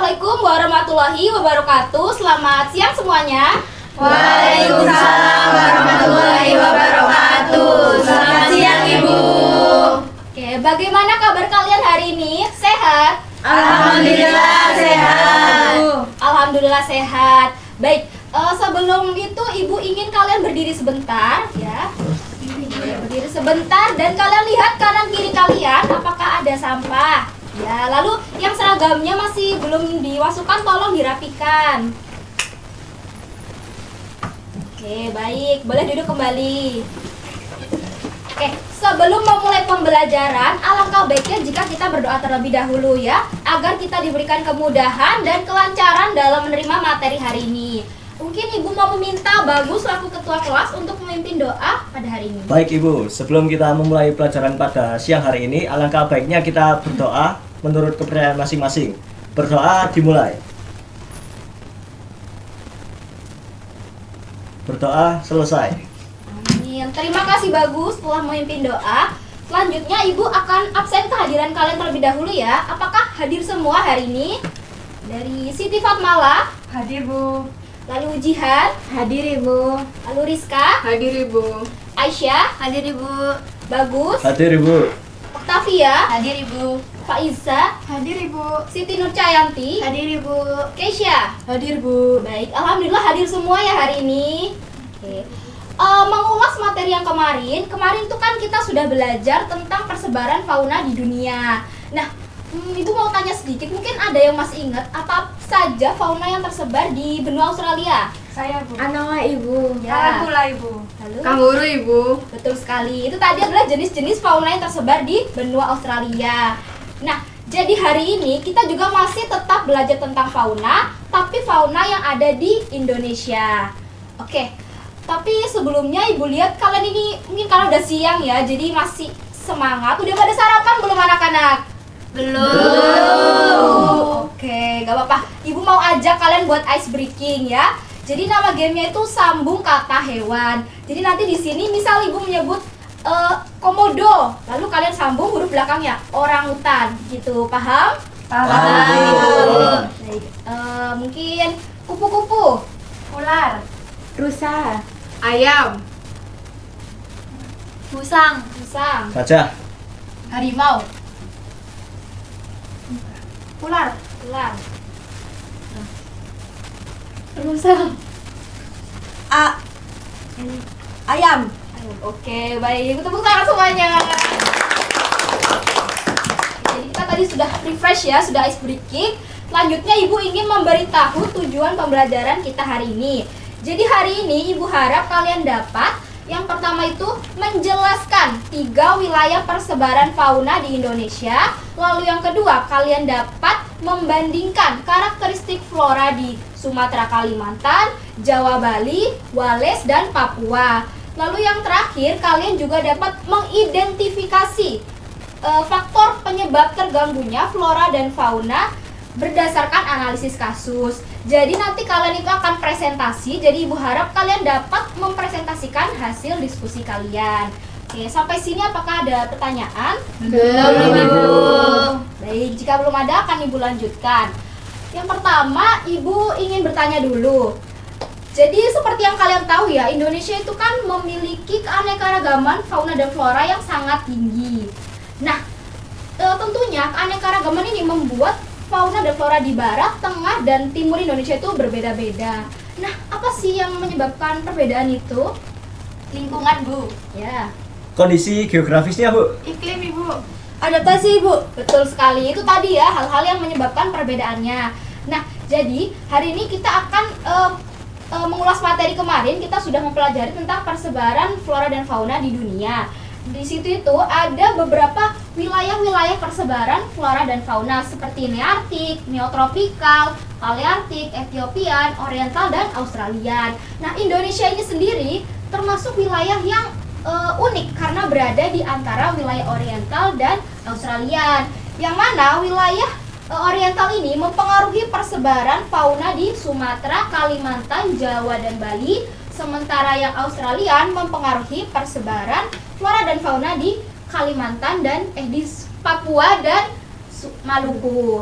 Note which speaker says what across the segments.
Speaker 1: Assalamualaikum warahmatullahi wabarakatuh. Selamat siang semuanya.
Speaker 2: Waalaikumsalam warahmatullahi wabarakatuh. Selamat siang Ibu.
Speaker 1: Oke, bagaimana kabar kalian hari ini? Sehat?
Speaker 2: Alhamdulillah sehat.
Speaker 1: Alhamdulillah sehat. Baik, sebelum itu Ibu ingin kalian berdiri sebentar ya. Berdiri sebentar dan kalian lihat kanan kiri kalian apakah ada sampah. Ya, lalu yang seragamnya masih belum dimasukkan tolong dirapikan. Oke, baik. Boleh duduk kembali. Oke, sebelum memulai pembelajaran, alangkah baiknya jika kita berdoa terlebih dahulu ya, agar kita diberikan kemudahan dan kelancaran dalam menerima materi hari ini. Mungkin Ibu mau meminta Bagus selaku ketua kelas untuk memimpin doa pada hari ini.
Speaker 3: Baik Ibu, sebelum kita memulai pelajaran pada siang hari ini, alangkah baiknya kita berdoa menurut kepercayaan masing-masing. Berdoa dimulai. Berdoa selesai.
Speaker 1: Amin. Terima kasih Bagus telah memimpin doa. Selanjutnya Ibu akan absen kehadiran kalian terlebih dahulu ya. Apakah hadir semua hari ini? Dari Siti Fatmala,
Speaker 2: Hadir Bu.
Speaker 1: lalu Jihan,
Speaker 2: Hadir Ibu.
Speaker 1: lalu Rizka,
Speaker 2: Hadir Ibu.
Speaker 1: Aisyah,
Speaker 2: Hadir Ibu.
Speaker 1: Bagus,
Speaker 3: Hadir Ibu.
Speaker 1: Oktavia,
Speaker 2: Hadir Ibu.
Speaker 1: Faiza,
Speaker 2: Hadir Ibu.
Speaker 1: Siti Nurcayanti,
Speaker 2: Hadir Ibu.
Speaker 1: Keisha.
Speaker 2: Hadir Bu.
Speaker 1: Baik, alhamdulillah hadir semua ya hari ini. Oke. Mengulas materi yang kemarin tuh kan kita sudah belajar tentang persebaran fauna di dunia. Nah, Ibu mau tanya sedikit, mungkin ada yang masih ingat apa saja fauna yang tersebar di benua Australia?
Speaker 2: Saya Bu.
Speaker 4: Anoa Ibu.
Speaker 1: Ya.
Speaker 2: Tarantula Ibu.
Speaker 1: Lalu?
Speaker 2: Kanguru Ibu.
Speaker 1: Betul sekali. Itu tadi adalah jenis-jenis fauna yang tersebar di benua Australia. Nah, jadi hari ini kita juga masih tetap belajar tentang fauna, tapi fauna yang ada di Indonesia. Oke. Tapi sebelumnya Ibu lihat kalian ini mungkin karena udah siang ya, jadi masih semangat. Udah pada sarapan belum anak-anak?
Speaker 2: Belum.
Speaker 1: Oke, gak apa-apa. Ibu mau ajak kalian buat ice breaking ya. Jadi nama gamenya itu sambung kata hewan. Jadi nanti di sini misal Ibu menyebut komodo, lalu kalian sambung huruf belakangnya orangutan, gitu. Paham?
Speaker 2: Paham.
Speaker 1: Baik. Mungkin kupu-kupu,
Speaker 2: Ular.
Speaker 4: Rusa.
Speaker 2: Ayam.
Speaker 4: Musang.
Speaker 1: musang,
Speaker 3: Gajah.
Speaker 2: Harimau. Ular.
Speaker 1: ular, musang,
Speaker 2: Ayam.
Speaker 1: Oke, baik. Tepuk tangan semuanya. Jadi kita tadi sudah refresh ya, sudah ice breaking. Selanjutnya Ibu ingin memberitahu tujuan pembelajaran kita hari ini. Jadi hari ini Ibu harap kalian dapat yang pertama itu menjelaskan 3 wilayah persebaran fauna di Indonesia. Lalu yang kedua, kalian dapat membandingkan karakteristik flora di Sumatera, Kalimantan, Jawa, Bali, Wales, dan Papua. Lalu yang terakhir, kalian juga dapat mengidentifikasi faktor penyebab terganggunya flora dan fauna berdasarkan analisis kasus. Jadi nanti kalian itu akan presentasi, jadi Ibu harap kalian dapat mempresentasikan hasil diskusi kalian. Oke, sampai sini apakah ada pertanyaan?
Speaker 2: Belum Ibu.
Speaker 1: Baik, jika belum ada akan Ibu lanjutkan. Yang pertama, Ibu ingin bertanya dulu. Jadi seperti yang kalian tahu ya, Indonesia itu kan memiliki keanekaragaman fauna dan flora yang sangat tinggi. Nah, tentunya keanekaragaman ini membuat fauna dan flora di barat, tengah, dan timur Indonesia itu berbeda-beda. Nah, apa sih yang menyebabkan perbedaan itu?
Speaker 2: Lingkungan Bu.
Speaker 1: Ya,
Speaker 3: Kondisi geografisnya Bu.
Speaker 2: Iklim Ibu.
Speaker 1: adaptasi Ibu. Betul sekali, itu tadi ya hal-hal yang menyebabkan perbedaannya. Nah, jadi hari ini kita akan mengulas materi kemarin. Kita sudah mempelajari tentang persebaran flora dan fauna di dunia. Di situ itu ada beberapa wilayah-wilayah persebaran flora dan fauna seperti Nearktik, Neotropikal, Palearktik, Etiopian, Oriental, dan Australian. Nah, Indonesia ini sendiri termasuk wilayah yang unik karena berada di antara wilayah Oriental dan Australian. Yang mana wilayah Oriental ini mempengaruhi persebaran fauna di Sumatera, Kalimantan, Jawa, dan Bali. Sementara yang Australian mempengaruhi persebaran flora dan fauna di Kalimantan dan di Papua dan Maluku.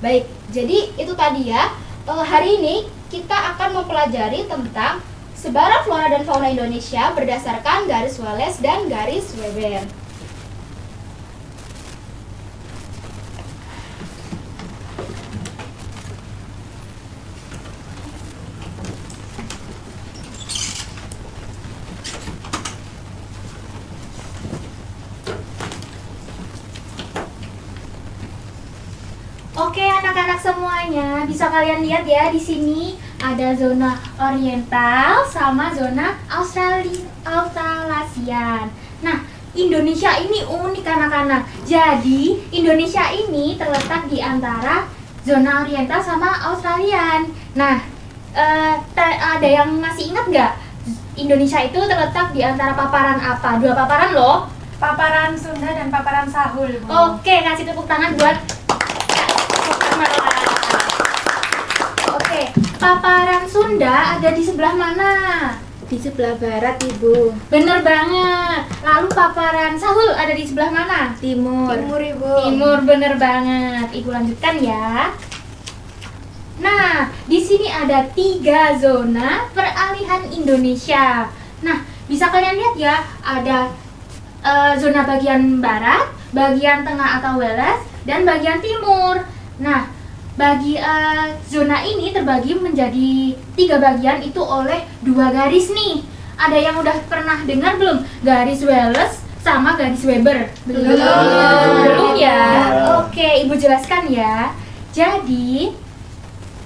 Speaker 1: Baik, jadi itu tadi ya. Hari ini kita akan mempelajari tentang sebaran flora dan fauna Indonesia berdasarkan garis Wallace dan garis Weber.
Speaker 5: Oke anak-anak semuanya, bisa kalian lihat ya di sini ada zona oriental sama zona Australasian. Nah, Indonesia ini unik anak-anak. Jadi, Indonesia ini terletak di antara zona oriental sama Australian. Nah, ada yang masih ingat nggak? Indonesia itu terletak di antara paparan apa? Dua paparan loh.
Speaker 4: Paparan Sunda dan paparan Sahul, Bu.
Speaker 5: Oke, kasih tepuk tangan buat Oke, paparan Sunda ada di sebelah mana?
Speaker 4: Di sebelah barat, Ibu.
Speaker 5: Bener banget. Lalu paparan Sahul ada di sebelah mana?
Speaker 4: Timur.
Speaker 2: Ibu.
Speaker 5: Timur, bener banget. Ibu lanjutkan ya. Nah, di sini ada 3 zona peralihan Indonesia. Nah, bisa kalian lihat ya, ada zona bagian barat, bagian tengah atau Wallace, dan bagian timur. Nah, bagi zona ini terbagi menjadi 3 bagian itu oleh 2 garis nih. Ada yang udah pernah dengar belum? Garis Wallace sama garis Weber? Belum ya? Oke, Ibu jelaskan ya. Jadi,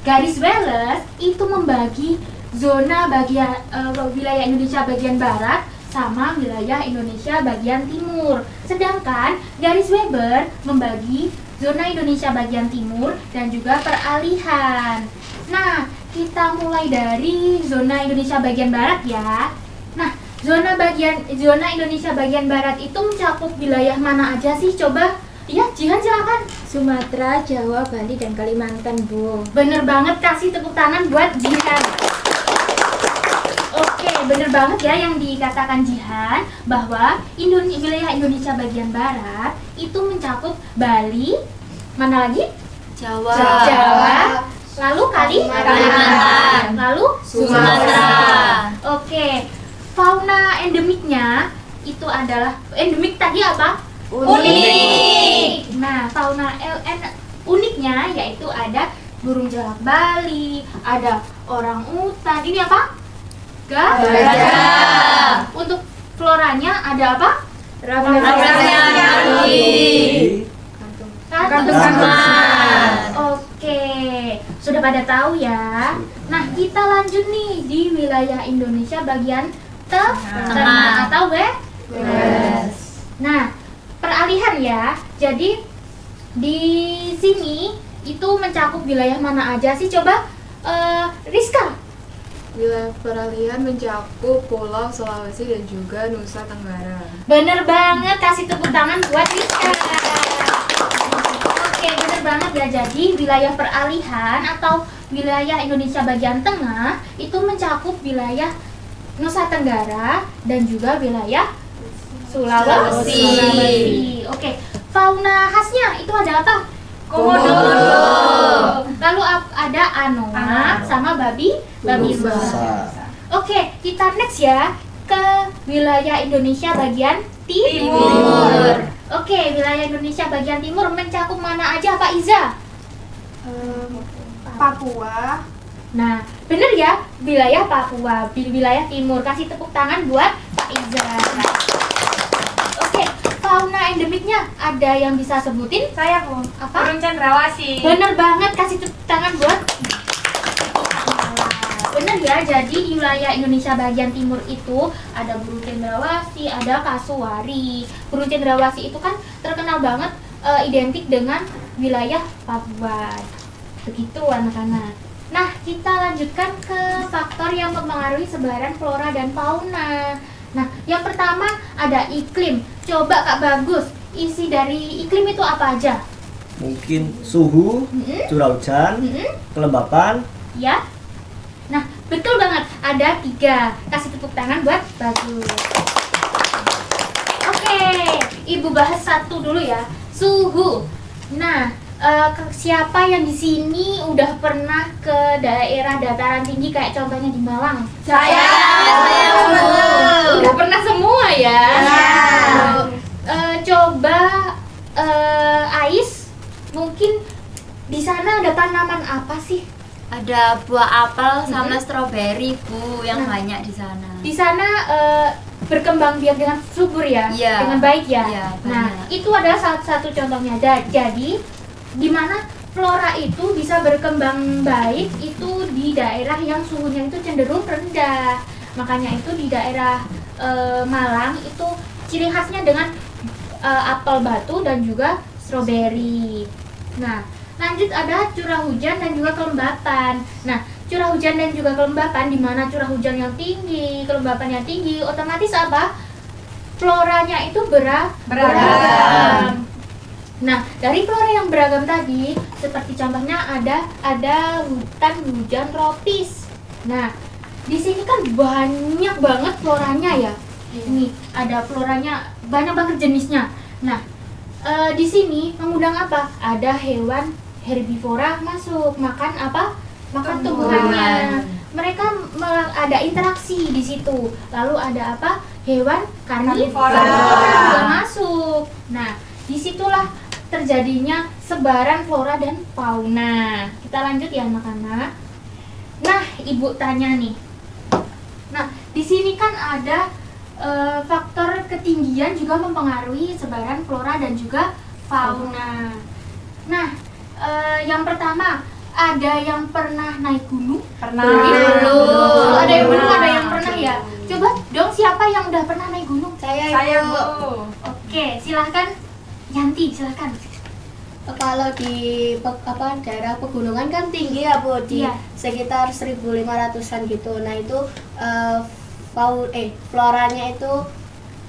Speaker 5: garis Wallace itu membagi zona bagian wilayah Indonesia bagian barat sama wilayah Indonesia bagian timur. Sedangkan garis Weber membagi zona Indonesia bagian timur dan juga peralihan. Nah, kita mulai dari zona Indonesia bagian barat ya. Nah, zona Indonesia bagian barat itu mencakup wilayah mana aja sih? Coba, ya, Jihan silakan.
Speaker 4: Sumatera, Jawa, Bali, dan Kalimantan, Bu.
Speaker 5: Bener banget, kasih tepuk tangan buat Jihan. Oke, bener banget ya yang dikatakan Jihan bahwa wilayah Indonesia bagian barat itu mencakup Bali, mana lagi?
Speaker 2: Jawa.
Speaker 5: Lalu
Speaker 2: Kalimantan.
Speaker 5: lalu
Speaker 2: Sumatera.
Speaker 5: Oke, fauna endemiknya itu adalah endemik tadi apa?
Speaker 2: Unik.
Speaker 5: Nah, fauna uniknya yaitu ada burung jalak Bali, ada orang utan. Ini apa?
Speaker 2: Gajah.
Speaker 5: Untuk floranya ada apa? Kantung
Speaker 2: Emas.
Speaker 5: Oke, sudah pada tahu ya. Nah, kita lanjut nih di wilayah Indonesia bagian tengah atau West. Nah, peralihan ya. Jadi di sini itu mencakup wilayah mana aja sih? Coba Rizka.
Speaker 6: Wilayah peralihan mencakup Pulau Sulawesi dan juga Nusa Tenggara.
Speaker 5: Bener banget, kasih tepuk tangan buat Rizka. Oke, bener banget ya. Jadi wilayah peralihan atau wilayah Indonesia bagian tengah itu mencakup wilayah Nusa Tenggara dan juga wilayah Sulawesi. Oke, fauna khasnya itu ada apa? Komodo. Lalu ada anoa sama babi
Speaker 3: Rusa.
Speaker 5: Oke, kita next ya ke wilayah Indonesia bagian
Speaker 2: Timur.
Speaker 5: Oke, wilayah Indonesia bagian timur mencakup mana aja Pak Iza?
Speaker 4: Papua.
Speaker 5: Nah, bener ya, wilayah Papua, wilayah timur. Kasih tepuk tangan buat Pak Iza. Oke, fauna endemiknya ada yang bisa sebutin?
Speaker 4: Saya, Bu.
Speaker 5: Apa?
Speaker 4: Burung cendrawasih.
Speaker 5: Bener banget, kasih tepuk tangan buat. Bener ya, jadi di wilayah Indonesia bagian timur itu ada burung cendrawasih, ada kasuari. Burung cendrawasih itu kan terkenal banget, identik dengan wilayah Papua. Begitu anak-anak. Nah, kita lanjutkan ke faktor yang mempengaruhi sebaran flora dan fauna. Nah, yang pertama ada iklim. Coba Kak Bagus, isi dari iklim itu apa aja?
Speaker 3: Mungkin suhu, curah hujan, kelembapan.
Speaker 5: Ya. Nah, betul banget. Ada 3. Kasih tepuk tangan buat Bagus. Oke, Ibu bahas satu dulu ya. Suhu. Nah, siapa yang di sini udah pernah ke daerah dataran tinggi kayak contohnya di Malang?
Speaker 2: Saya
Speaker 5: Udah pernah semua ya. Coba Ais, mungkin di sana ada tanaman apa sih?
Speaker 2: ada buah apel sama stroberi Bu yang
Speaker 5: Nah.
Speaker 2: banyak di sana.
Speaker 5: Di sana berkembang biak dengan subur ya,
Speaker 2: Iya.
Speaker 5: dengan baik ya.
Speaker 2: Iya,
Speaker 5: Nah,
Speaker 2: banyak.
Speaker 5: itu adalah salah satu contohnya. Jadi, di mana flora itu bisa berkembang baik itu di daerah yang suhunya itu cenderung rendah. Makanya itu di daerah Malang itu ciri khasnya dengan apel batu dan juga stroberi. Nah, lanjut ada curah hujan dan juga kelembapan. Nah, curah hujan dan juga kelembapan, di mana curah hujan yang tinggi, kelembapan yang tinggi, otomatis apa? Floranya itu beragam. Nah, dari flora yang beragam tadi, seperti contohnya ada hutan hujan tropis. Nah, di sini kan banyak banget floranya ya. Ini ada floranya, banyak banget jenisnya. Nah, di sini mengundang apa? Ada hewan herbivora masuk, makan apa? Makan tumbuhannya. Mereka ada interaksi di situ. Lalu ada apa? Hewan karnivora juga masuk. Nah, disitulah terjadinya sebaran flora dan fauna. Kita lanjut ya anak-anak. Nah, Ibu tanya nih. Nah, di sini kan ada faktor ketinggian juga mempengaruhi sebaran flora dan juga fauna. Nah, yang pertama, ada yang pernah naik gunung?
Speaker 2: Pernah.
Speaker 5: Belum. Ada yang belum, ada yang pernah ya. Coba dong, siapa yang udah pernah naik gunung?
Speaker 2: Saya Bu.
Speaker 5: Oke, silahkan. Yanti, silahkan.
Speaker 7: Kalau di daerah pegunungan kan tinggi ya Bu, di
Speaker 5: Iya.
Speaker 7: sekitar 1.500-an gitu. Nah itu floranya itu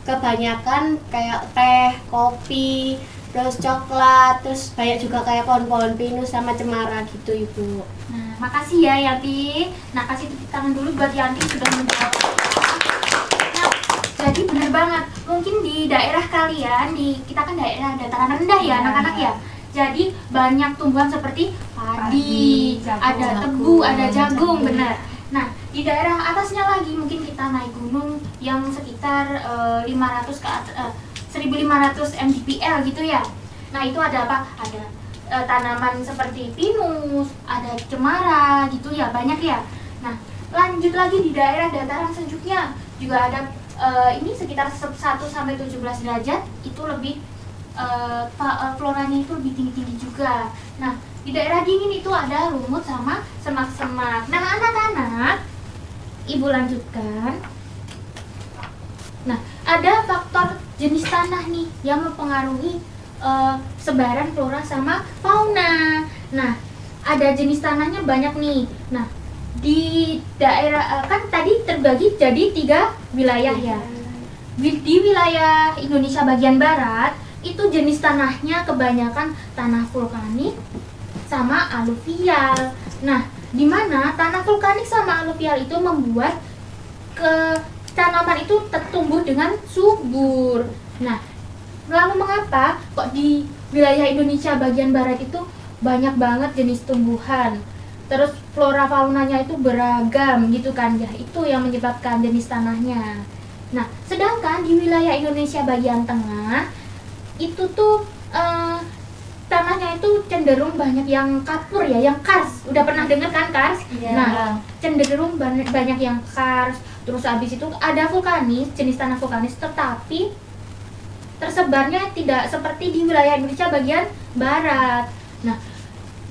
Speaker 7: kebanyakan kayak teh, kopi, terus coklat, terus banyak juga kayak pohon-pohon pinus sama cemara gitu Ibu.
Speaker 5: Nah, makasih ya Yanti. Nah, kasih tepuk tangan dulu buat Yanti sudah menjawab. Nah, jadi benar banget. Mungkin di daerah kalian, kita kan daerah dataran rendah ya anak-anak ya. Jadi banyak tumbuhan seperti padi, ada tebu, ada jagung, benar. Nah, di daerah atasnya lagi mungkin kita naik gunung yang sekitar 500 ke atas, 1500 mdpl gitu ya. Nah, itu ada apa? Ada tanaman seperti pinus, ada cemara gitu ya, banyak ya. Nah, lanjut lagi di daerah dataran sejuknya juga ada ini sekitar 1 sampai 17 derajat itu lebih floranya itu lebih tinggi-tinggi juga. Nah, di daerah dingin itu ada lumut sama semak-semak. Nah, anak-anak, Ibu lanjutkan. Nah, ada faktor jenis tanah nih yang mempengaruhi sebaran flora sama fauna. Nah, ada jenis tanahnya banyak nih. Nah, di daerah kan tadi terbagi jadi 3 wilayah ya. Di wilayah Indonesia bagian barat itu jenis tanahnya kebanyakan tanah vulkanik sama aluvial. Nah, di mana tanah vulkanik sama aluvial itu membuat tanaman itu tumbuh dengan subur. Nah, lalu mengapa kok di wilayah Indonesia bagian barat itu banyak banget jenis tumbuhan? Terus flora faunanya itu beragam gitu kan ya. Itu yang menyebabkan jenis tanahnya. Nah, sedangkan di wilayah Indonesia bagian tengah itu tuh tanahnya itu cenderung banyak yang kapur ya, yang kars. Udah pernah dengar kan kars?
Speaker 2: Iya.
Speaker 5: Nah, cenderung banyak yang kars. Terus habis itu ada vulkanis, jenis tanah vulkanis, tetapi tersebarnya tidak seperti di wilayah Indonesia bagian barat. Nah,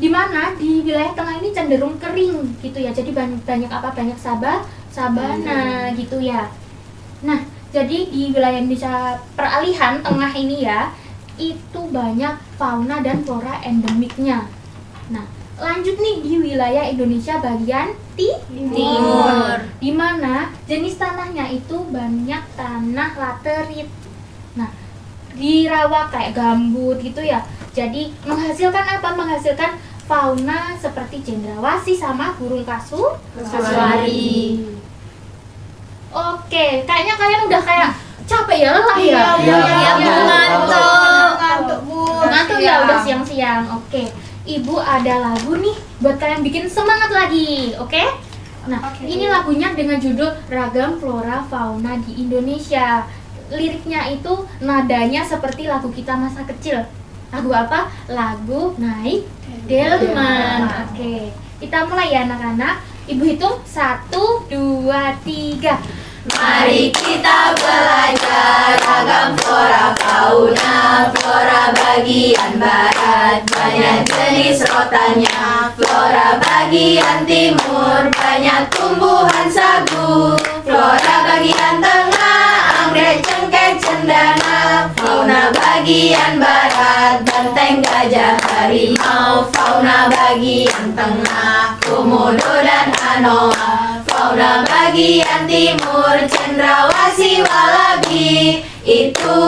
Speaker 5: di mana di wilayah tengah ini cenderung kering gitu ya. Jadi banyak apa? Banyak sabana gitu ya. Nah, jadi di wilayah Indonesia peralihan tengah ini ya, itu banyak fauna dan flora endemiknya. Nah, lanjut nih di wilayah Indonesia bagian timur, di mana jenis tanahnya itu banyak tanah laterit. Nah, di rawa kayak gambut gitu ya. Jadi menghasilkan apa? Menghasilkan fauna seperti cendrawasih sama burung kasuari. Oke, kayaknya kalian udah kayak capek ya, lelah ya.
Speaker 3: Iya.
Speaker 2: Iya, Bu, ngantuk.
Speaker 7: Ngantuk Bu.
Speaker 5: tuh ya udah siang-siang. Oke. Ibu ada lagu nih buat kalian bikin semangat lagi. Oke? Nah, ini lagunya dengan judul Ragam Flora Fauna di Indonesia. Liriknya itu nadanya seperti lagu kita masa kecil. Lagu apa? Lagu Naik Delman. Oke. Kita mulai ya anak-anak. Ibu hitung 1, 2, 3.
Speaker 2: Mari kita belajar ragam flora fauna. Flora bagian barat banyak jenis rotannya. Flora bagian timur banyak tumbuhan sagu. Flora bagian tengah anggrek cengkeh cendana. Fauna bagian barat banteng gajah harimau. Fauna bagian tengah komodo dan anoa. Fauna bagian timur cendrawasih walabi. Itu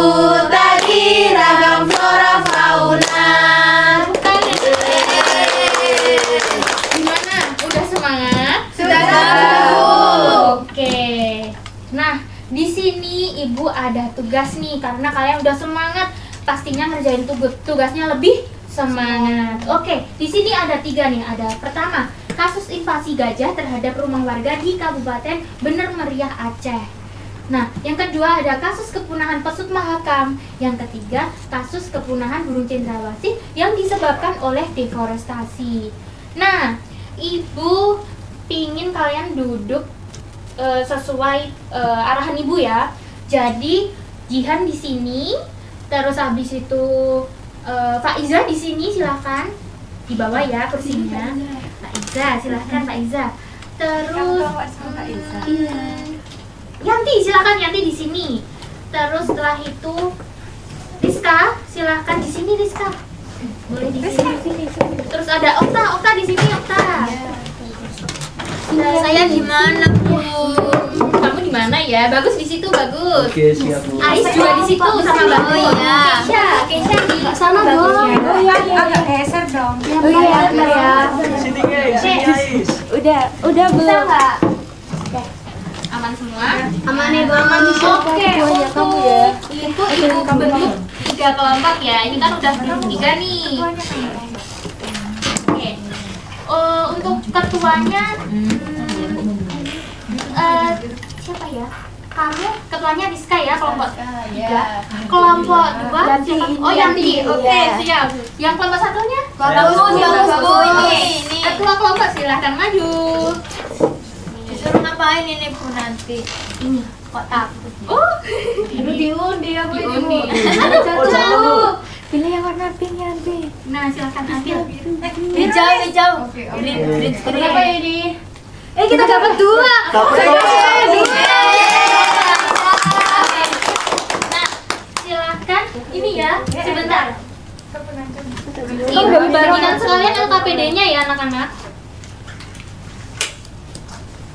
Speaker 2: tadi ragam flora fauna.
Speaker 5: Gimana? Udah semangat?
Speaker 2: Sudah.
Speaker 5: Oke. Nah, di sini Ibu ada tugas nih karena kalian udah semangat, pastinya ngerjain tugasnya lebih semangat. Oke, di sini ada 3 nih. Ada pertama, kasus invasi gajah terhadap rumah warga di Kabupaten Bener Meriah, Aceh. Nah, yang kedua ada kasus kepunahan pesut mahakam. Yang ketiga, kasus kepunahan burung cendrawasih yang disebabkan oleh deforestasi. Nah, Ibu pingin kalian duduk sesuai arahan Ibu ya. Jadi, Jihan di sini, terus habis itu Faiza di sini, silakan di bawah ya kursinya. Pak Iza, silahkan Pak Iza. Terus Yanti, silakan Yanti di sini. Terus setelah itu Rizka, silakan di sini Rizka. Boleh di sini. Terus ada Okta di sini Okta.
Speaker 2: Saya gimana, Bu?
Speaker 5: Kamu di mana ya? Bagus di situ, bagus.
Speaker 3: Oke, siap Bu.
Speaker 5: Ais juga di situ sama Bagus.
Speaker 2: Oh, iya.
Speaker 5: Keisha di
Speaker 7: Sama dong.
Speaker 8: Oh iya, agak geser dong.
Speaker 7: Oh iya, ya.
Speaker 3: Sini guys, sini guys.
Speaker 7: Udah Bu.
Speaker 5: Bisa nggak? Aman semua?
Speaker 7: Aman nih Bu, aman di sini.
Speaker 5: Oke, untuk ibu bentuk 3 kelompok ya. Ini kan udah bentuk 3 nih. Oke. Untuk ketuanya siapa ya? Kamu ketuanya Rizka ya, kelompok 3. Kelompok 2 siapa? Oh, Yanti. Oke, siap. Yang kelompok satunya?
Speaker 2: Bagus, Bu. Ini.
Speaker 5: Ketua kelompok silahkan maju.
Speaker 2: Disuruh ngapain ini, Bu, nanti?
Speaker 5: Ini
Speaker 2: Kok takut?
Speaker 5: oh,
Speaker 7: Diundi apa
Speaker 5: diundi.
Speaker 3: Oh, jangan Bu.
Speaker 7: Pilih yang warna pink Yanti.
Speaker 5: Nah, silakan ambil.
Speaker 2: Hijau.
Speaker 7: Berapa ini?
Speaker 2: Kita dapat 2.
Speaker 5: Nah, silakan ini ya, sebentar.
Speaker 7: Ibu
Speaker 5: Bagikan sekalian LKPD-nya ya anak-anak.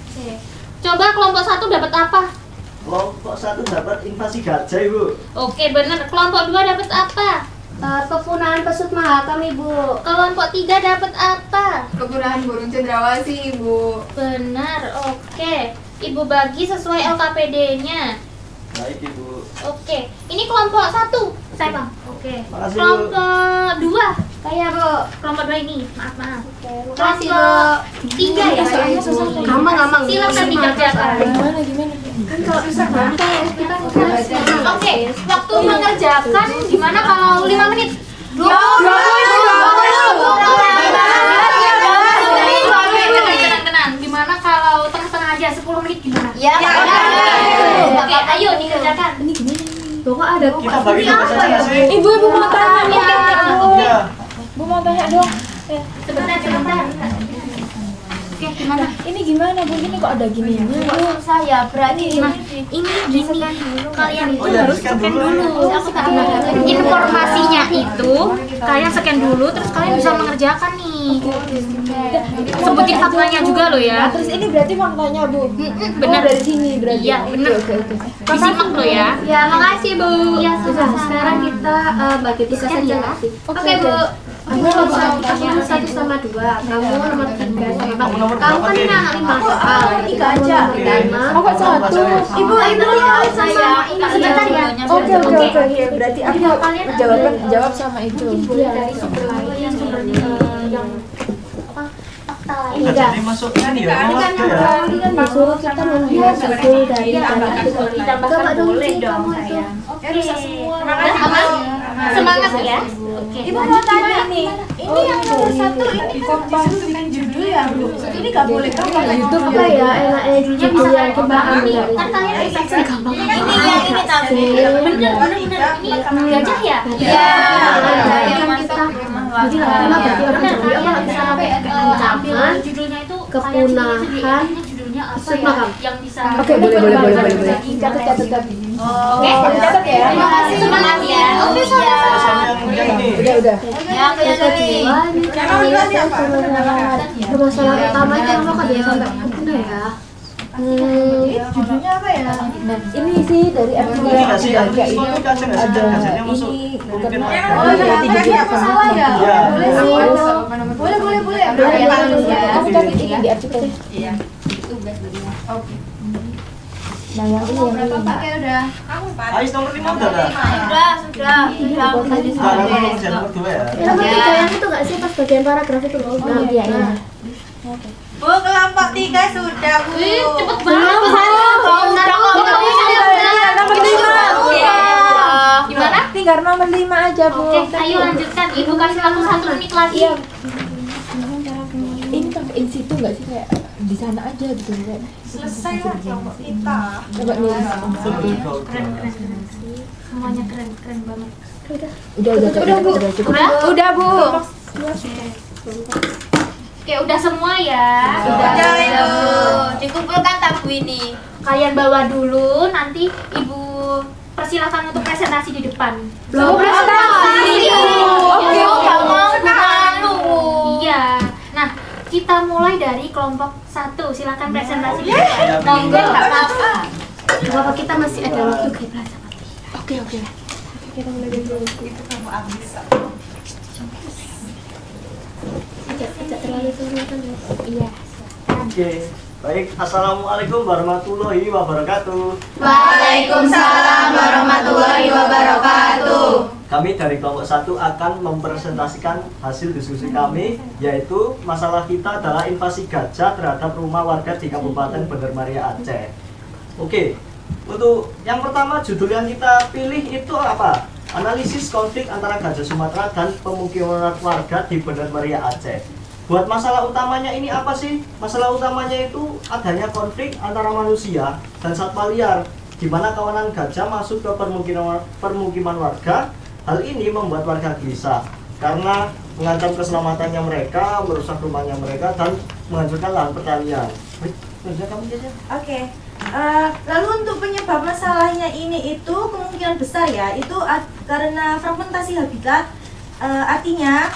Speaker 5: Oke. Coba kelompok 1 dapat apa?
Speaker 3: Kelompok 1 dapat invasi gajah Ibu.
Speaker 5: Oke, bener. Kelompok 2 dapat apa?
Speaker 7: Kepunahan pesut mahakam Ibu.
Speaker 5: Kelompok 3 dapat apa?
Speaker 6: Kepunahan burung cendrawasih, Ibu.
Speaker 5: Benar. Oke. Ibu bagi sesuai LKPD-nya.
Speaker 3: Baik Ibu.
Speaker 5: Oke. Ini kelompok 1. Saya, Bang. Oke.
Speaker 3: Makasih, Bu.
Speaker 5: Kelompok 2.
Speaker 7: Kayak Bu.
Speaker 5: Kelompok 2 ini. Maaf.
Speaker 7: Makasih Bu.
Speaker 5: Kelompok 3 ya.
Speaker 7: Gampang.
Speaker 5: Silakan dikerjakan.
Speaker 7: Gimana? Kan kalau bisa kita
Speaker 5: Oke, waktu mengerjakan gimana kalau 5 menit? 20 Tenang. Gimana kalau tengah-tengah aja 10 menit gimana?
Speaker 2: Ya.
Speaker 5: Oke, ayo dikerjakan.
Speaker 7: Pokok ada
Speaker 3: Kita bagi tugasnya nggak sih?
Speaker 7: Ibu mau tanya.
Speaker 3: Iya.
Speaker 7: Bu mau tanya dong.
Speaker 5: Sebentar. Oke, gimana?
Speaker 7: Ini gimana Bu? Ini kok ada gini ya?
Speaker 2: Saya berarti
Speaker 5: Nah, ini gini, kalian itu
Speaker 3: Oh ya,
Speaker 5: harus
Speaker 3: scan
Speaker 5: scan
Speaker 3: dulu.
Speaker 5: dulu. Informasinya itu kalian scan dulu, terus kalian bisa mengerjakan nih. Sebutin faktanya juga loh ya.
Speaker 7: Terus ini berarti faktanya Bu.
Speaker 5: Benar.
Speaker 7: Dari sini berarti.
Speaker 5: Iya, benar. Disimak loh ya.
Speaker 7: Ya, makasih Bu.
Speaker 5: Iya,
Speaker 7: Sudah, sekarang kita bagi tugas
Speaker 5: Scan
Speaker 7: aja
Speaker 5: ya.
Speaker 7: nggak sih?
Speaker 5: Oke, Bu.
Speaker 7: Aku nomor 1 sama 2, kamu nomor 3 sama 4. Kamu kan ini anak 5 soal.
Speaker 1: 3 aja.
Speaker 7: Oh, kok 1?
Speaker 1: Ibu ya
Speaker 5: saya sebentar ya.
Speaker 4: Oke. Berarti aku jawab sama itu.
Speaker 5: Dari sumber lain yang sumbernya yang apa fakta lain.
Speaker 3: Jadi masuknya nih ya.
Speaker 7: Ini kan disuruh kita membuat judul dari
Speaker 5: Ditambahkan boleh dong saya. Semangat ya. Oke.
Speaker 1: Ibu mau tanya nih, ini yang nomor 1 ini kan judul ya, Bu. Ini nggak boleh kan kalau YouTube
Speaker 7: apa ya enaknya judul yang kembang dari
Speaker 5: Kan kalian bisa gampang.
Speaker 2: Ini yang ini tapi
Speaker 5: Bener. Ini gajah ya?
Speaker 2: Iya.
Speaker 7: yang kita jadi lama berarti orang judulnya apa nggak bisa sampai ancaman
Speaker 5: Judulnya itu
Speaker 7: kepunahan
Speaker 5: judulnya apa
Speaker 7: Sukma
Speaker 5: ya?
Speaker 7: kamu.
Speaker 5: Yang bisa
Speaker 4: Oke, boleh. Catat.
Speaker 5: Oke.
Speaker 4: Catat ya.
Speaker 5: Terima kasih semangat ya. Oke,
Speaker 3: Yang ini.
Speaker 4: Udah.
Speaker 2: yang ini.
Speaker 7: permasalahan utama itu apa kok dia sampai kena ya
Speaker 1: judulnya apa ya?
Speaker 4: Ini sih dari artikel
Speaker 3: Ini kasih
Speaker 4: yang
Speaker 3: yang
Speaker 4: ini
Speaker 3: ini kasih nggak sih?
Speaker 4: ada
Speaker 3: Kasihnya masuk.
Speaker 4: ini bukan
Speaker 1: Oh iya, berarti aku salah ya?
Speaker 3: Iya.
Speaker 1: Boleh sih. Boleh.
Speaker 4: Aku catat ini di artikel.
Speaker 1: Iya.
Speaker 4: Nah yang ini yang ini.
Speaker 1: Pakai udah.
Speaker 3: Ais nomor 5 udah nggak?
Speaker 2: Sudah.
Speaker 3: Nah, nomor kerja nomor 2 ya.
Speaker 7: nomor 3 yang itu nggak sih pas bagian paragraf itu loh nah
Speaker 4: Iya.
Speaker 8: Bu, kelompok 3 sudah, Bu.
Speaker 5: Cepet banget. Gimana?
Speaker 4: Tinggal nomor 5 aja, Bu.
Speaker 5: Oke, ayo lanjutkan. Ibu kasih waktu 1 menit lagi.
Speaker 4: Iya. Ini pakai in situ nggak sih kayak di sana aja gitu kayak.
Speaker 8: Selesai lah kelompok kita.
Speaker 4: Coba nulis.
Speaker 5: Semuanya keren banget.
Speaker 4: Udah cukup.
Speaker 1: Udah, Bu.
Speaker 5: Oke, udah semua ya.
Speaker 2: Sudah itu. Dikumpulkan tabu ini.
Speaker 5: Kalian bawa dulu, nanti Ibu persilahkan untuk presentasi di depan.
Speaker 2: Oke, malu.
Speaker 5: Iya. Nah, kita mulai dari kelompok 1. Silakan presentasi di depan.
Speaker 2: Monggo enggak apa-apa.
Speaker 7: Bapak kita masih ada waktu kayak belajar
Speaker 4: Oke.
Speaker 7: kita mulai dulu tidak terlalu kelihatan ya
Speaker 5: Iya.
Speaker 3: Oke. Baik, assalamualaikum warahmatullahi wabarakatuh.
Speaker 2: Waalaikumsalam warahmatullahi wabarakatuh.
Speaker 3: Kami dari kelompok 1 akan mempresentasikan hasil diskusi kami, yaitu masalah kita adalah invasi gajah terhadap rumah warga di Kabupaten Bener Maria Aceh. Oke, untuk yang pertama judul yang kita pilih itu apa? Analisis konflik antara gajah Sumatera dan pemukiman warga di Bener Maria Aceh. Buat masalah utamanya ini apa sih? Masalah utamanya itu adanya konflik antara manusia dan satwa liar, di mana kawanan gajah masuk ke permukiman warga. Hal ini membuat warga gelisah karena mengancam keselamatannya mereka, merusak rumahnya mereka, dan menghancurkan lahan pertanian.
Speaker 1: Oke. Lalu untuk penyebab masalahnya ini itu kemungkinan besar ya, itu karena fragmentasi habitat. Artinya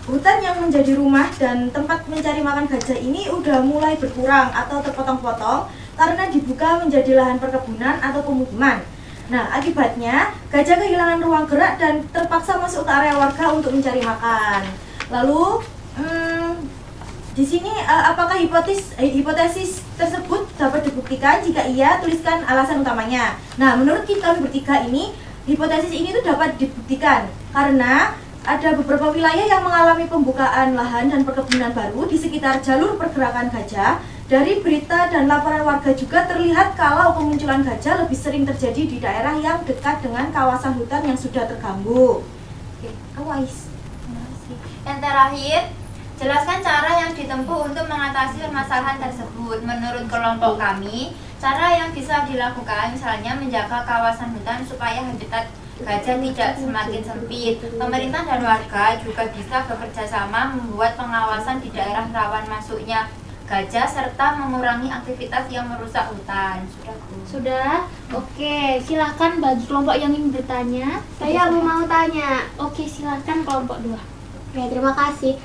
Speaker 1: hutan yang menjadi rumah dan tempat mencari makan gajah ini udah mulai berkurang atau terpotong-potong karena dibuka menjadi lahan perkebunan atau pemukiman. Nah, akibatnya gajah kehilangan ruang gerak dan terpaksa masuk ke area warga untuk mencari makan. Lalu di sini apakah hipotesis tersebut dapat dibuktikan? Jika iya, tuliskan alasan utamanya. Nah, menurut kita bertiga ini, hipotesis ini tuh dapat dibuktikan karena ada beberapa wilayah yang mengalami pembukaan lahan dan perkebunan baru di sekitar jalur pergerakan gajah. Dari berita dan laporan warga juga terlihat kalau kemunculan gajah lebih sering terjadi di daerah yang dekat dengan kawasan hutan yang sudah terganggu. Oke, Awais.
Speaker 2: Yang terakhir, jelaskan cara yang ditempuh untuk mengatasi permasalahan tersebut. Menurut kelompok kami, cara yang bisa dilakukan misalnya menjaga kawasan hutan supaya habitat gajah tidak semakin sempit. Pemerintah dan warga juga bisa bekerja sama membuat pengawasan di daerah rawan masuknya gajah serta mengurangi aktivitas yang merusak hutan.
Speaker 5: Sudah? Oke, silakan bagi kelompok yang ingin bertanya.
Speaker 7: saya mau tanya
Speaker 5: Oke, silakan kelompok 2.
Speaker 7: ya terima kasih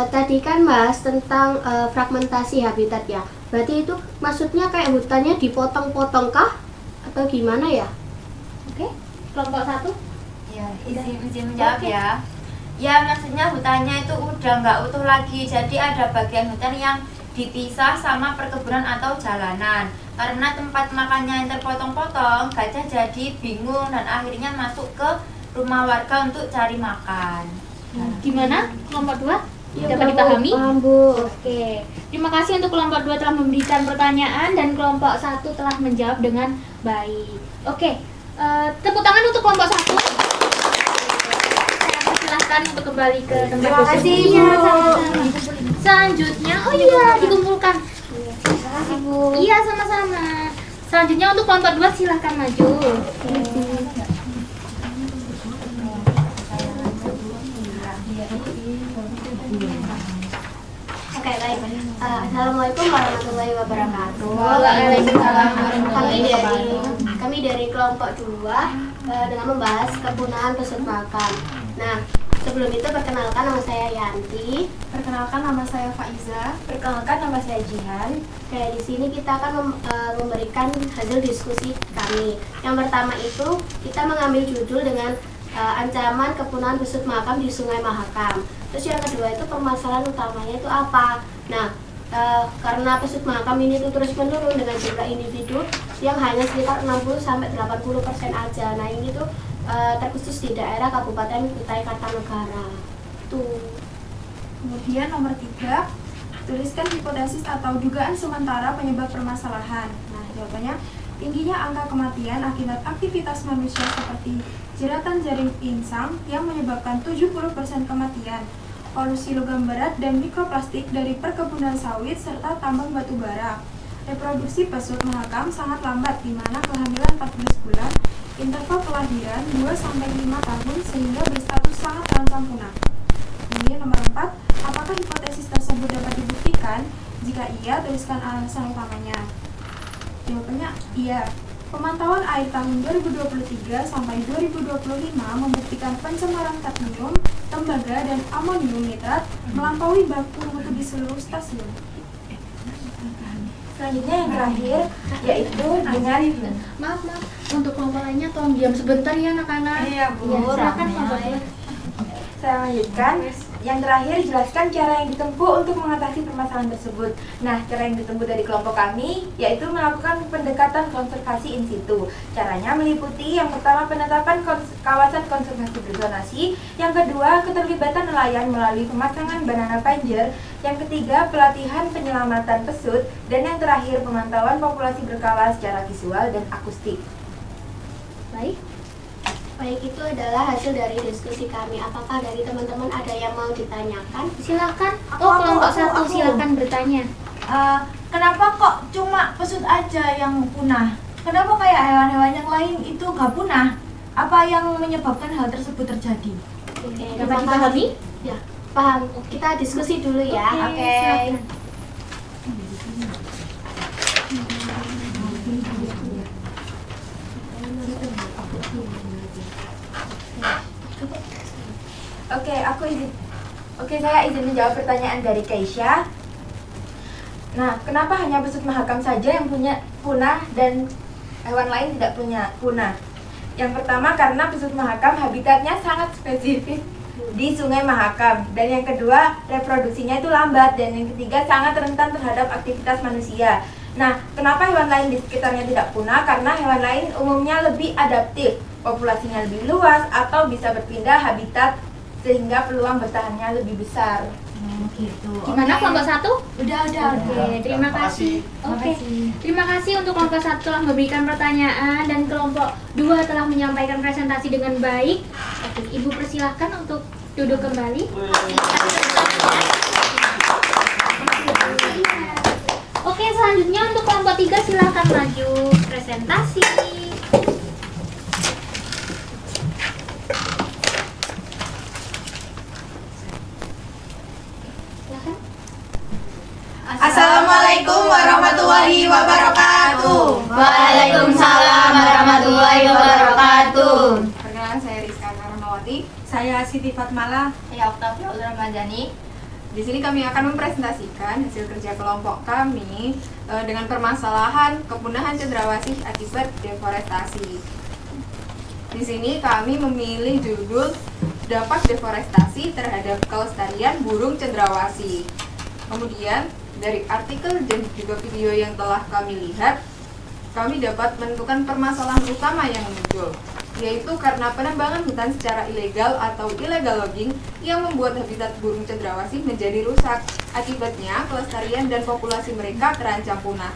Speaker 7: tadi kan bahas tentang fragmentasi habitat ya berarti itu maksudnya kayak hutannya dipotong-potong kah atau gimana ya
Speaker 5: Oke, kelompok 1.
Speaker 2: Ya, izin menjawab ya. Ya maksudnya hutannya itu udah nggak utuh lagi, jadi ada bagian hutan yang dipisah sama perkebunan atau jalanan. Karena tempat makannya yang terpotong-potong, gajah jadi bingung dan akhirnya masuk ke rumah warga untuk cari makan.
Speaker 5: Gimana? Kelompok 2?
Speaker 4: Ya,
Speaker 5: Dapat dipahami?
Speaker 4: paham, Bu.
Speaker 5: Oke. Terima kasih untuk kelompok 2 telah memberikan pertanyaan dan kelompok 1 telah menjawab dengan baik. Oke. Tepuk tangan untuk kelompok 1. Saya persilahkan untuk kembali ke tempat
Speaker 8: Terima kasih,
Speaker 5: duduk.
Speaker 8: Bu.
Speaker 5: Iya, sama-sama. Selanjutnya, oh iya, dikumpulkan.
Speaker 4: Terima kasih, Bu.
Speaker 5: Iya, sama-sama. Selanjutnya untuk kelompok 2 silahkan maju.
Speaker 7: Oke, baik. Assalamualaikum warahmatullahi wabarakatuh.
Speaker 5: Waalaikumsalam warahmatullahi wabarakatuh.
Speaker 7: Kami dari kelompok 2 dengan membahas kepunahan pesut makam. Nah, sebelum itu perkenalkan, nama saya Yanti.
Speaker 6: Perkenalkan, nama saya Faiza.
Speaker 2: Perkenalkan, nama saya Jihan.
Speaker 7: Kayak di sini kita akan memberikan hasil diskusi kami. Yang pertama itu kita mengambil judul dengan ancaman kepunahan pesut makam di Sungai Mahakam. Terus yang kedua itu permasalahan utamanya itu apa? Nah, karena pesut makam ini tuh terus menurun dengan jumlah individu yang hanya sekitar 60-80% aja. Nah, ini tuh terkhusus di daerah Kabupaten Kutai Kartanegara. Tuh.
Speaker 6: Kemudian nomor 3, tuliskan hipotesis atau dugaan sementara penyebab permasalahan. Nah, jawabannya tingginya angka kematian akibat aktivitas manusia seperti jeratan jaring insang yang menyebabkan 70% kematian, polusi logam berat dan mikroplastik dari perkebunan sawit serta tambang batu bara. Reproduksi pesut mahakam sangat lambat, di mana kehamilan 14 bulan, interval kelahiran 2-5 tahun sehingga berstatus sangat terancam punah. Kemudian nomor 4, apakah hipotesis tersebut dapat dibuktikan? Jika iya, tuliskan alasan utamanya. Jawabannya iya. Pemantauan air tahun 2023 sampai 2025 membuktikan pencemaran kadmium, tembaga, dan amonium nitrat melampaui baku mutu di seluruh stasiun.
Speaker 8: Selanjutnya yang terakhir yaitu dengan
Speaker 5: Maaf, untuk kelompok lainnya tolong diam sebentar ya anak-anak.
Speaker 8: Iya, Bu.
Speaker 5: Ya, silakan kelompok 2.
Speaker 8: Saya lanjutkan. Yang terakhir, jelaskan cara yang ditempuh untuk mengatasi permasalahan tersebut. Nah, cara yang ditempuh dari kelompok kami yaitu melakukan pendekatan konservasi in situ. Caranya meliputi yang pertama penetapan kawasan konservasi berzonasi, yang kedua keterlibatan nelayan melalui pemasangan banana panger, yang ketiga pelatihan penyelamatan pesut, dan yang terakhir pemantauan populasi berkala secara visual dan akustik.
Speaker 7: Baik, itu adalah hasil dari diskusi kami. Apakah dari teman-teman ada yang mau ditanyakan?
Speaker 5: Silakan.
Speaker 8: Aku,
Speaker 5: Kelompok
Speaker 8: aku.
Speaker 5: 1 silakan bertanya.
Speaker 8: Kenapa kok cuma pesut aja yang punah? Kenapa kayak hewan-hewan yang lain itu nggak punah? Apa yang menyebabkan hal tersebut terjadi?
Speaker 7: Oke,
Speaker 5: Dapat
Speaker 7: terima
Speaker 5: dipahami?
Speaker 7: kasih. Ya, paham. Kita diskusi dulu ya.
Speaker 5: Oke, silakan.
Speaker 8: Saya izin menjawab pertanyaan dari Keisha. Nah, kenapa hanya pesut mahakam saja yang punya punah dan hewan lain tidak punya punah? Yang pertama karena pesut mahakam habitatnya sangat spesifik di Sungai Mahakam, dan yang kedua reproduksinya itu lambat, dan yang ketiga sangat rentan terhadap aktivitas manusia. Nah, kenapa hewan lain di sekitarnya tidak punah? Karena hewan lain umumnya lebih adaptif, populasinya lebih luas atau bisa berpindah habitat sehingga peluang bertahannya lebih besar.
Speaker 2: Gitu.
Speaker 5: Gimana kelompok 1?
Speaker 8: Udah.
Speaker 5: Oke, terima kasih. Oke, terima kasih untuk kelompok 1 telah memberikan pertanyaan dan kelompok 2 telah menyampaikan presentasi dengan baik. Oke, Ibu persilahkan untuk duduk kembali. Oke, selanjutnya untuk kelompok 3 silakan maju presentasi.
Speaker 8: Assalamualaikum warahmatullahi wabarakatuh.
Speaker 2: Waalaikumsalam warahmatullahi wabarakatuh.
Speaker 6: Perkenalkan, saya Rizka Rahmawati. Saya Siti Fatmala.
Speaker 2: Saya Oktavia Ulramadjani.
Speaker 6: Di sini kami akan mempresentasikan hasil kerja kelompok kami dengan permasalahan kepunahan cendrawasih akibat deforestasi. Di sini kami memilih judul dampak deforestasi terhadap kelestarian burung cendrawasih. Kemudian dari artikel dan juga video yang telah kami lihat, kami dapat menentukan permasalahan utama yang muncul, yaitu karena penebangan hutan secara ilegal atau illegal logging yang membuat habitat burung cendrawasih menjadi rusak. Akibatnya, kelestarian dan populasi mereka terancam punah.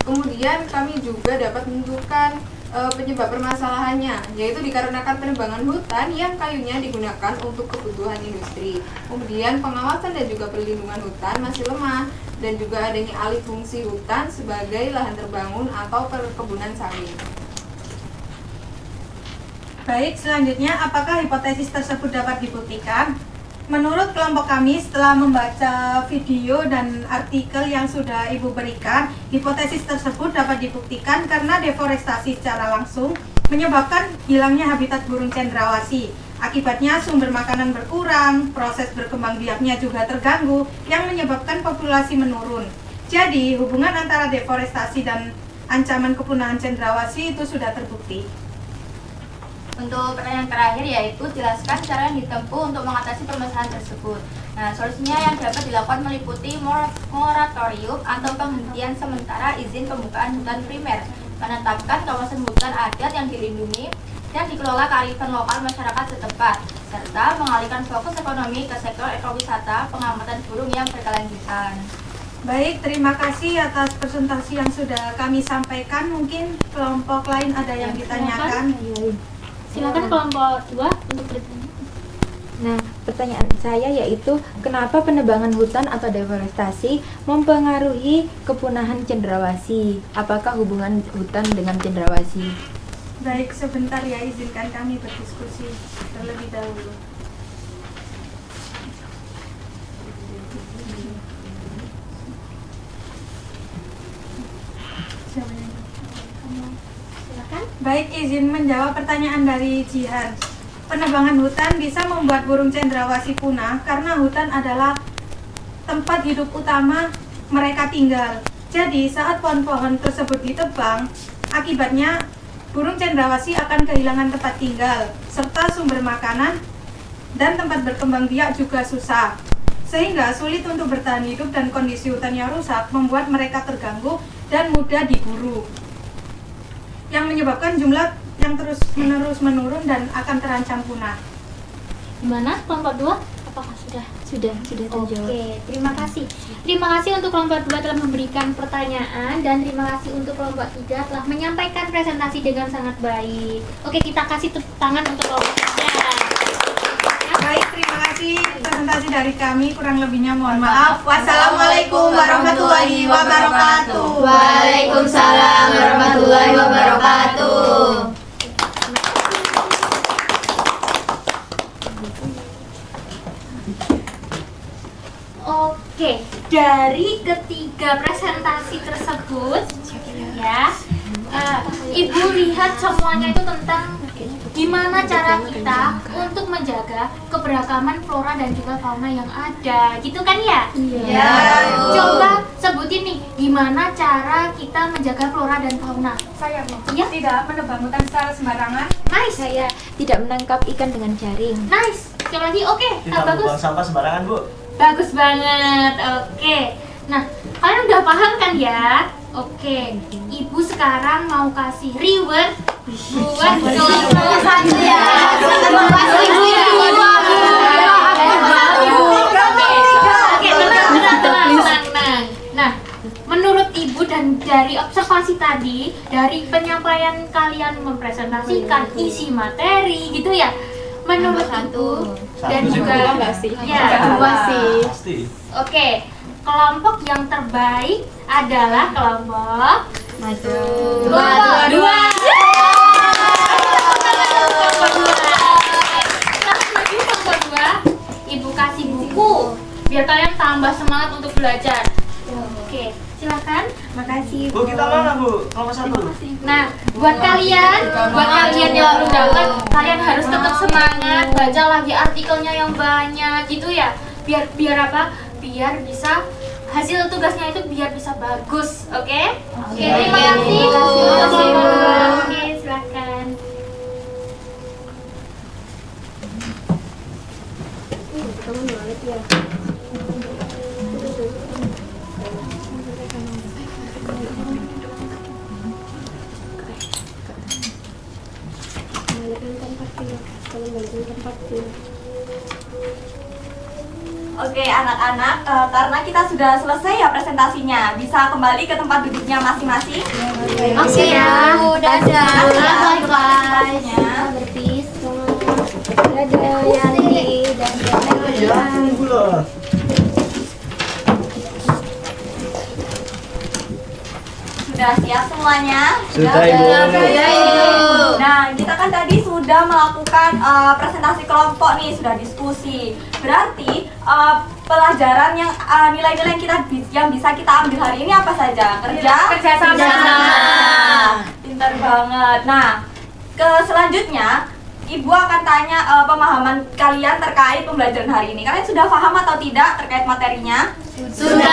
Speaker 6: Kemudian kami juga dapat menentukan penyebab permasalahannya, yaitu dikarenakan penebangan hutan yang kayunya digunakan untuk kebutuhan industri. Kemudian pengawasan dan juga perlindungan hutan masih lemah, dan juga adanya alih fungsi hutan sebagai lahan terbangun atau perkebunan sawit.
Speaker 9: Baik, selanjutnya apakah hipotesis tersebut dapat dibuktikan? Menurut kelompok kami, setelah membaca video dan artikel yang sudah Ibu berikan, hipotesis tersebut dapat dibuktikan karena deforestasi secara langsung menyebabkan hilangnya habitat burung cendrawasih. Akibatnya sumber makanan berkurang, proses berkembang biaknya juga terganggu yang menyebabkan populasi menurun. Jadi, hubungan antara deforestasi dan ancaman kepunahan cendrawasih itu sudah terbukti.
Speaker 2: Untuk pertanyaan terakhir yaitu jelaskan cara yang ditempuh untuk mengatasi permasalahan tersebut. Nah, solusinya yang dapat dilakukan meliputi moratorium atau penghentian sementara izin pembukaan hutan primer, menetapkan kawasan hutan adat yang dilindungi dan dikelola kearifan lokal masyarakat setempat, serta mengalihkan fokus ekonomi ke sektor ekowisata pengamatan burung yang berkelanjutan.
Speaker 9: Baik, terima kasih atas presentasi yang sudah kami sampaikan. Mungkin kelompok lain ada yang ditanyakan.
Speaker 5: Silakan kelompok 2 untuk bertanya.
Speaker 8: Nah, pertanyaan saya yaitu kenapa penebangan hutan atau deforestasi mempengaruhi kepunahan cendrawasih? Apakah hubungan hutan dengan cendrawasih?
Speaker 9: Baik, sebentar ya, izinkan kami berdiskusi terlebih dahulu. Baik, izin menjawab pertanyaan dari Jihan. Penebangan hutan bisa membuat burung cendrawasih punah karena hutan adalah tempat hidup utama mereka tinggal. Jadi, saat pohon-pohon tersebut ditebang, akibatnya burung cendrawasih akan kehilangan tempat tinggal, serta sumber makanan dan tempat berkembang biak juga susah. Sehingga sulit untuk bertahan hidup dan kondisi hutan yang rusak membuat mereka terganggu dan mudah diburu, yang menyebabkan jumlah yang terus-menerus menurun dan akan terancam punah.
Speaker 5: Gimana kelompok 2? Apakah sudah terjawab? Oke, terima kasih. Terima kasih untuk kelompok 2 telah memberikan pertanyaan, dan terima kasih untuk kelompok 3 telah menyampaikan presentasi dengan sangat baik. Oke, kita kasih tepuk tangan untuk kelompok 3.
Speaker 9: Baik, terima kasih presentasi dari kami. Kurang lebihnya mohon maaf. Wassalamualaikum warahmatullahi wabarakatuh.
Speaker 2: Waalaikumsalam warahmatullahi wabarakatuh.
Speaker 5: Oke, dari ketiga presentasi tersebut, ya, Ibu lihat semuanya itu tentang gimana cara kita untuk menjaga keberagaman flora dan juga fauna yang ada, gitu kan ya?
Speaker 2: Iya.
Speaker 5: Coba sebutin nih, gimana cara kita menjaga flora dan fauna?
Speaker 9: Saya
Speaker 5: Ya.
Speaker 9: tidak menebang hutan secara sembarangan.
Speaker 5: Nice,
Speaker 8: Saya tidak menangkap ikan dengan jaring.
Speaker 5: nice. Sekali lagi, oke,
Speaker 3: Tidak
Speaker 5: bagus.
Speaker 3: membuang sampah sembarangan, Bu.
Speaker 5: Bagus banget, oke. Nah, kalian udah paham kan ya? Oke, Ibu sekarang mau kasih reward buat kelompok satu ya. Terima kasih Bu. Oke, tenang. Nah, menurut Ibu dan dari observasi tadi, dari penyampaian kalian mempresentasikan isi materi gitu ya. Menurut Ibu dan juga ya,
Speaker 3: Pasti.
Speaker 5: oke, kelompok yang terbaik adalah kelompok kelompok 2. Ibu kasih buku biar kalian tambah semangat untuk belajar. Oke, silakan.
Speaker 9: Makasih.
Speaker 3: Bu, kita mana, Bu? Kelompok 1.
Speaker 5: Nah, buat kalian yang belum dapat, kalian harus tetap semangat, baca lagi artikelnya yang banyak gitu ya. Biar apa? Biar bisa hasil tugasnya itu biar bisa bagus, oke? Oke, terima kasih. Oke, silakan.
Speaker 8: Oke anak-anak, karena kita sudah selesai ya presentasinya, bisa kembali ke tempat duduknya masing-masing.
Speaker 1: Oke ya.
Speaker 8: Dadah.
Speaker 1: Bye-bye.
Speaker 7: Berpisah.
Speaker 1: Dadah Yani. Dadah.
Speaker 3: Ya, tunggu lah.
Speaker 8: Sudah siap semuanya?
Speaker 3: Sudah, Ibu.
Speaker 8: Nah, kita kan tadi sudah melakukan presentasi kelompok nih, sudah diskusi. Berarti pelajaran yang nilai-nilai yang bisa kita ambil hari ini apa saja? Kerja sama. Pintar banget. Nah, selanjutnya Ibu akan tanya pemahaman kalian terkait pembelajaran hari ini. Kalian sudah paham atau tidak terkait materinya?
Speaker 1: Sudah.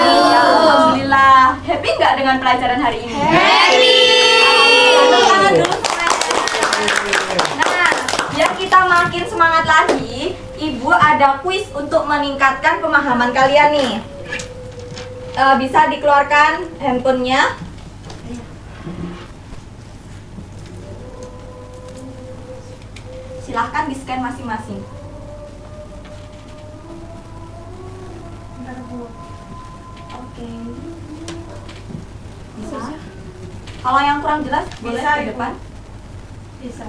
Speaker 8: Ya, alhamdulillah. Happy nggak dengan pelajaran hari ini?
Speaker 1: Happy.
Speaker 8: Tepuk tangan dulu semuanya. Nah, biar kita makin semangat lagi, Ibu ada kuis untuk meningkatkan pemahaman kalian nih. Bisa dikeluarkan handphonenya. Silahkan di-scan masing-masing. Oke. Bisa. Kalau yang kurang jelas boleh
Speaker 9: Bisa,
Speaker 8: ke
Speaker 9: Ibu.
Speaker 8: depan.
Speaker 9: Bisa.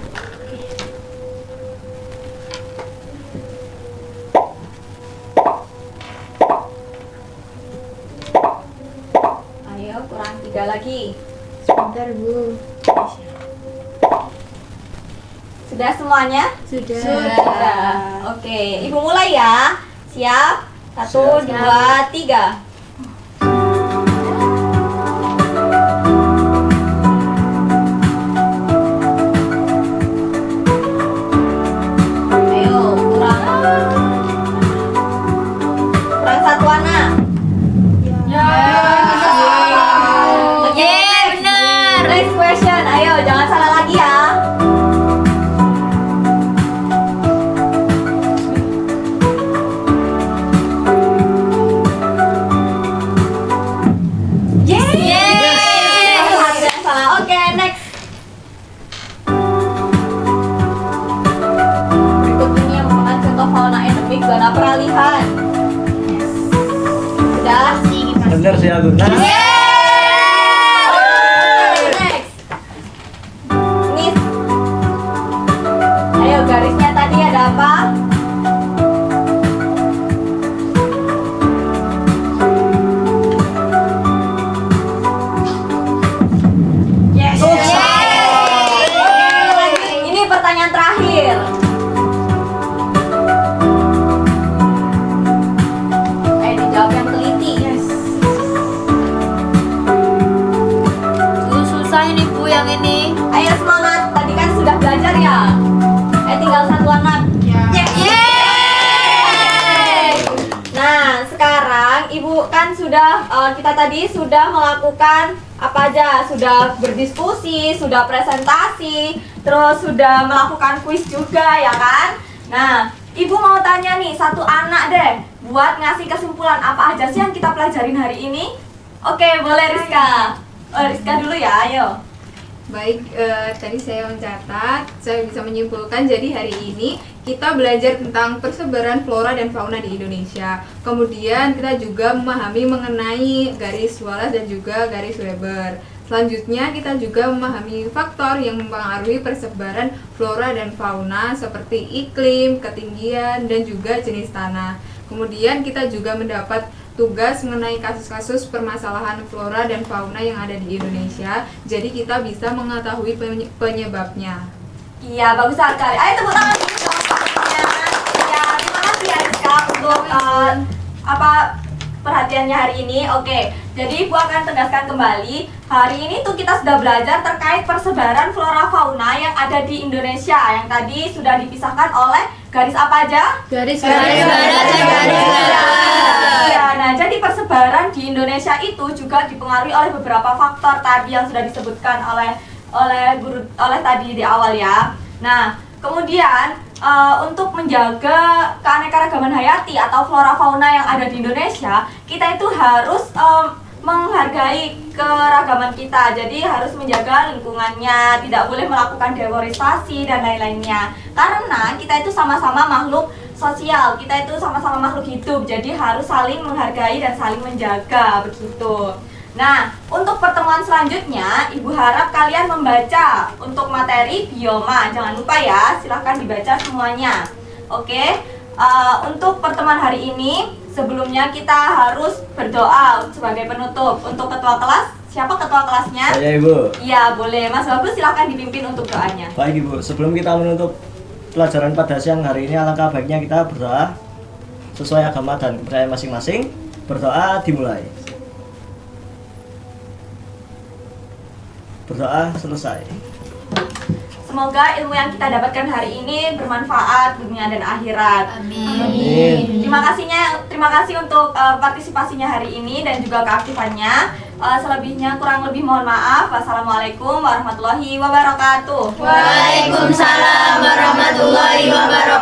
Speaker 8: Ayo, kurang 3 lagi.
Speaker 7: Sebentar, Bu.
Speaker 8: Sudah semuanya?
Speaker 7: Sudah.
Speaker 8: Oke, Ibu mulai ya. Siap? 1, 2, 3. Ayo, kurang 1 anak. Oke, benar. Next question. Ayo, jangan salah lagi ya. Oke, next. Berikut ini yang merupakan contoh fauna endemik zona peralihan. Sudah?
Speaker 3: Bener sih aku. Nah,
Speaker 8: Next. Nis. Ayo, garisnya tadi ada apa? Ini pertanyaan terakhir. Ayo dijawab yang teliti.
Speaker 2: Susah ini Bu yang ini.
Speaker 8: Ayo semangat. Tadi kan sudah belajar ya. Tinggal 1 anak. Yeay. Nah, sekarang Ibu kan sudah kita tadi sudah melakukan apa aja? Sudah berdiskusi, sudah presentasi, terus sudah melakukan kuis juga ya kan? Nah, Ibu mau tanya nih 1 anak deh buat ngasih kesimpulan apa aja sih yang kita pelajarin hari ini? Oke, boleh Rizka. Rizka dulu ya, ayo.
Speaker 6: Baik, tadi saya mencatat, saya bisa menyimpulkan jadi hari ini kita belajar tentang persebaran flora dan fauna di Indonesia. Kemudian kita juga memahami mengenai garis Wallace dan juga garis Weber. Selanjutnya kita juga memahami faktor yang mempengaruhi persebaran flora dan fauna seperti iklim, ketinggian, dan juga jenis tanah. Kemudian kita juga mendapat tugas mengenai kasus-kasus permasalahan flora dan fauna yang ada di Indonesia. Jadi kita bisa mengetahui penyebabnya.
Speaker 8: Iya, bagus sekali. Ayo tepuk tangan dulu dong pastinya. Ya, terima kasih ya Rizka untuk perhatiannya hari ini. Oke, jadi Ibu akan tegaskan kembali. Hari ini tuh kita sudah belajar terkait persebaran flora fauna yang ada di Indonesia. Yang tadi sudah dipisahkan oleh garis apa aja?
Speaker 7: Garis
Speaker 1: barat dan garis darat.
Speaker 8: Ya, nah jadi persebaran di Indonesia itu juga dipengaruhi oleh beberapa faktor tadi yang sudah disebutkan oleh guru tadi di awal ya. Nah, kemudian untuk menjaga keanekaragaman hayati atau flora fauna yang ada di Indonesia, kita itu harus menghargai keragaman kita. Jadi harus menjaga lingkungannya, tidak boleh melakukan deforestasi dan lain-lainnya. Karena kita itu sama-sama makhluk sosial, kita itu sama-sama makhluk hidup. Jadi harus saling menghargai dan saling menjaga begitu. Nah, untuk pertemuan selanjutnya, Ibu harap kalian membaca untuk materi bioma. Jangan lupa ya, silahkan dibaca semuanya. Oke, untuk pertemuan hari ini, sebelumnya kita harus berdoa sebagai penutup. Untuk ketua kelas, siapa ketua kelasnya?
Speaker 3: Saya, Ibu.
Speaker 8: Iya, boleh. Mas Bagus silahkan dipimpin untuk doanya.
Speaker 3: Baik, Ibu. Sebelum kita menutup pelajaran pada siang hari ini, alangkah baiknya kita berdoa sesuai agama dan kepercayaan masing-masing. Berdoa dimulai. Berdoa selesai.
Speaker 8: Semoga ilmu yang kita dapatkan hari ini bermanfaat dunia dan akhirat.
Speaker 3: Amin.
Speaker 8: Terima kasih untuk partisipasinya hari ini dan juga keaktifannya. Selebihnya kurang lebih mohon maaf. Wassalamualaikum warahmatullahi wabarakatuh.
Speaker 2: Waalaikumsalam warahmatullahi wabarakatuh.